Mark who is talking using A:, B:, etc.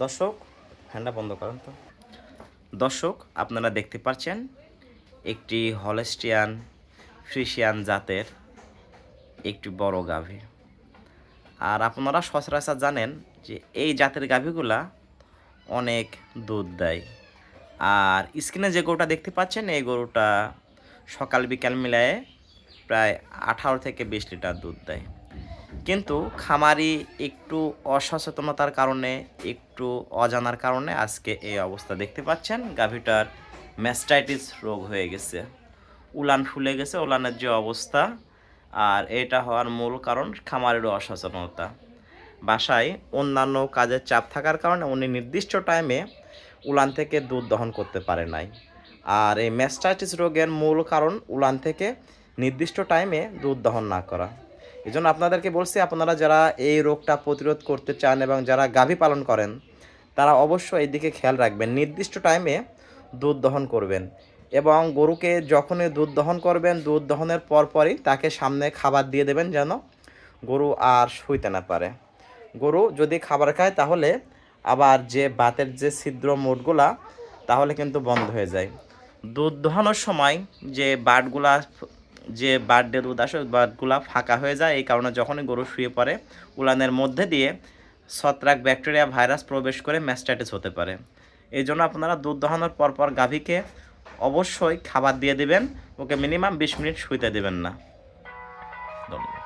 A: দর্শক, ফ্যানটা বন্ধ করেন তো। দর্শক, আপনারা দেখতে পাচ্ছেন একটি হলস্টিয়ান ফ্রিশিয়ান জাতের একটি বড় গাভী। আর আপনারা সচরাচর জানেন যে এই জাতের গাভীগুলা অনেক দুধ দেয়। আর স্ক্রিনে যে গরুটা দেখতে পাচ্ছেন এই গরুটা সকাল বিকাল মিলায়ে প্রায় 18 থেকে 20 লিটার দুধ দেয়। কিন্তু খামারি একটু অসচেতনতার কারণে, একটু অজানার কারণে আজকে এই অবস্থা দেখতে পাচ্ছেন। গাভীটার ম্যাস্টাইটিস রোগ হয়ে গেছে, উলান ফুলে গেছে, উলানের যে অবস্থা। আর এটা হওয়ার মূল কারণ খামারেরও অসচেতনতা। বাসায় অন্যান্য কাজের চাপ থাকার কারণে উনি নির্দিষ্ট টাইমে উলান থেকে দুধ দহন করতে পারে নাই। আর এই ম্যাস্টাইটিস রোগের মূল কারণ উলান থেকে নির্দিষ্ট টাইমে দুধ দহন না করা। এই জন্য আপনাদেরকে বলছি, আপনারা যারা এই রোগটা প্রতিরোধ করতে চান এবং যারা গাভী পালন করেন তারা অবশ্যই এই দিকে খেয়াল রাখবেন, নির্দিষ্ট টাইমে দুধ দহন করবেন। এবং গরুকে যখনই দুধ দহন করবেন, দুধ দহনের পরপরই তাকে সামনে খাবার দিয়ে দেবেন, যেন গরু আর শুইতে না পারে। গরু যদি খাবার খায় তাহলে আবার যে বাতের যে ছিদ্র মোটগুলা তাহলে কিন্তু বন্ধ হয়ে যায়। দুধ দোহানোর সময় যে বাটগুলা, যে বাটে দুধ আসে ওই বাটগুলা ফাঁকা হয়ে যায়। এই কারণে যখনই গরু শুয়ে পড়ে উলানের মধ্যে দিয়ে ছত্রাক, ব্যাকটেরিয়া, ভাইরাস প্রবেশ করে ম্যাস্টাইটিস হতে পারে। এই জন্য আপনারা দুধ দোহানোর পরপর গাভীকে অবশ্যই খাবার দিয়ে দেবেন, ওকে মিনিমাম 20 মিনিট শুইতে দেবেন না। ধন্যবাদ।